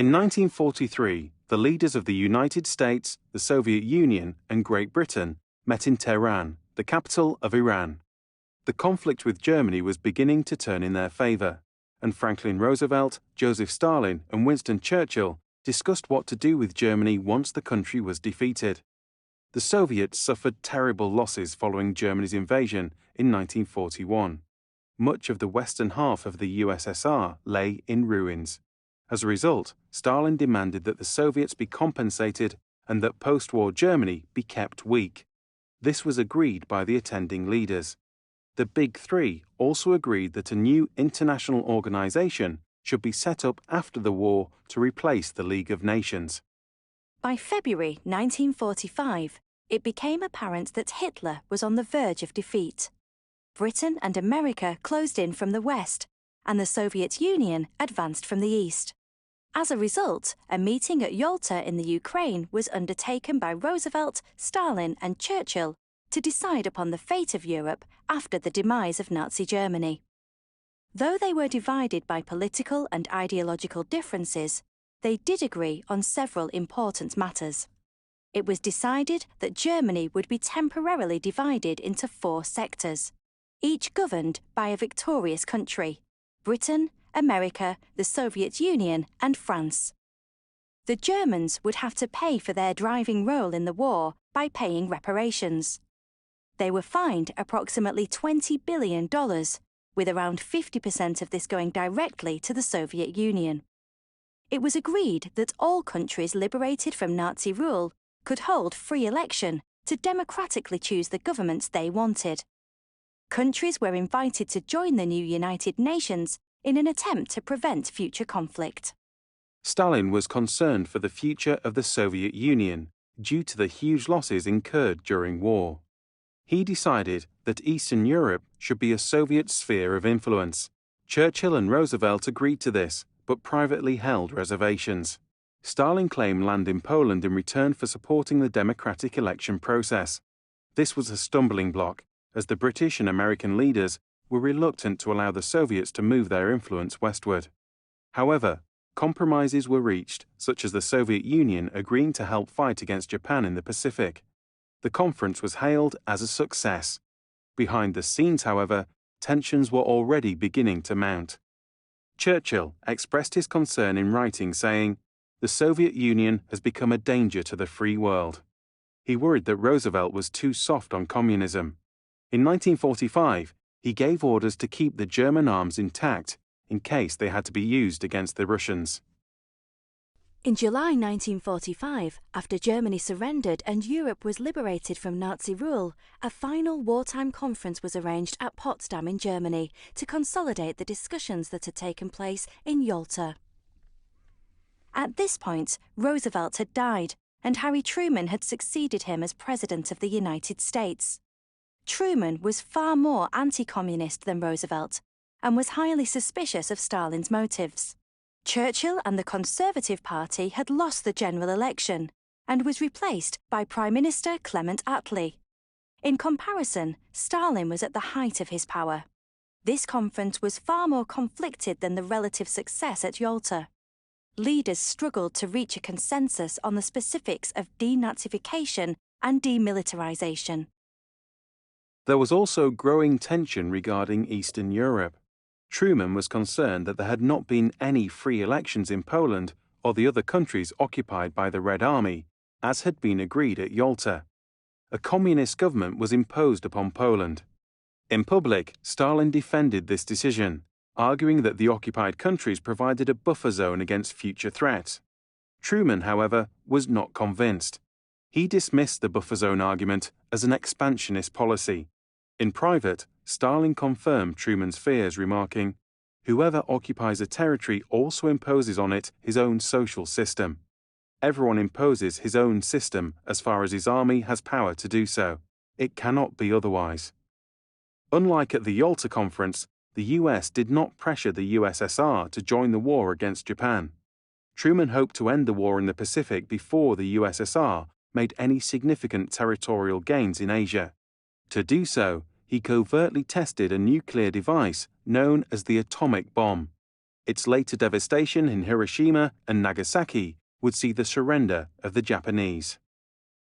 In 1943, the leaders of the United States, the Soviet Union, and Great Britain met in Tehran, the capital of Iran. The conflict with Germany was beginning to turn in their favor, and Franklin Roosevelt, Joseph Stalin, and Winston Churchill discussed what to do with Germany once the country was defeated. The Soviets suffered terrible losses following Germany's invasion in 1941. Much of the western half of the USSR lay in ruins. As a result, Stalin demanded that the Soviets be compensated and that post-war Germany be kept weak. This was agreed by the attending leaders. The Big Three also agreed that a new international organization should be set up after the war to replace the League of Nations. By February 1945, it became apparent that Hitler was on the verge of defeat. Britain and America closed in from the west, and the Soviet Union advanced from the east. As a result, a meeting at Yalta in the Ukraine was undertaken by Roosevelt, Stalin, and Churchill to decide upon the fate of Europe after the demise of Nazi Germany. Though they were divided by political and ideological differences, they did agree on several important matters. It was decided that Germany would be temporarily divided into 4 sectors, each governed by a victorious country: Britain, America, the Soviet Union, and France. The Germans would have to pay for their driving role in the war by paying reparations. They were fined approximately $20 billion, with around 50% of this going directly to the Soviet Union. It was agreed that all countries liberated from Nazi rule could hold free election to democratically choose the governments they wanted. Countries were invited to join the new United Nations in an attempt to prevent future conflict. Stalin was concerned for the future of the Soviet Union due to the huge losses incurred during war. He decided that Eastern Europe should be a Soviet sphere of influence. Churchill and Roosevelt agreed to this, but privately held reservations. Stalin claimed land in Poland in return for supporting the democratic election process. This was a stumbling block, as the British and American leaders were reluctant to allow the Soviets to move their influence westward. However, compromises were reached, such as the Soviet Union agreeing to help fight against Japan in the Pacific. The conference was hailed as a success. Behind the scenes, however, tensions were already beginning to mount. Churchill expressed his concern in writing, saying, "The Soviet Union has become a danger to the free world." He worried that Roosevelt was too soft on communism. In 1945, he gave orders to keep the German arms intact in case they had to be used against the Russians. In July 1945, after Germany surrendered and Europe was liberated from Nazi rule, a final wartime conference was arranged at Potsdam in Germany to consolidate the discussions that had taken place in Yalta. At this point, Roosevelt had died, and Harry Truman had succeeded him as President of the United States. Truman was far more anti-communist than Roosevelt, and was highly suspicious of Stalin's motives. Churchill and the Conservative Party had lost the general election and was replaced by Prime Minister Clement Attlee. In comparison, Stalin was at the height of his power. This conference was far more conflicted than the relative success at Yalta. Leaders struggled to reach a consensus on the specifics of denazification and demilitarization. There was also growing tension regarding Eastern Europe. Truman was concerned that there had not been any free elections in Poland or the other countries occupied by the Red Army, as had been agreed at Yalta. A communist government was imposed upon Poland. In public, Stalin defended this decision, arguing that the occupied countries provided a buffer zone against future threats. Truman, however, was not convinced. He dismissed the buffer zone argument as an expansionist policy. In private, Stalin confirmed Truman's fears, remarking, "Whoever occupies a territory also imposes on it his own social system. Everyone imposes his own system as far as his army has power to do so. It cannot be otherwise." Unlike at the Yalta Conference, the US did not pressure the USSR to join the war against Japan. Truman hoped to end the war in the Pacific before the USSR made any significant territorial gains in Asia. To do so, he covertly tested a nuclear device known as the atomic bomb. Its later devastation in Hiroshima and Nagasaki would see the surrender of the Japanese.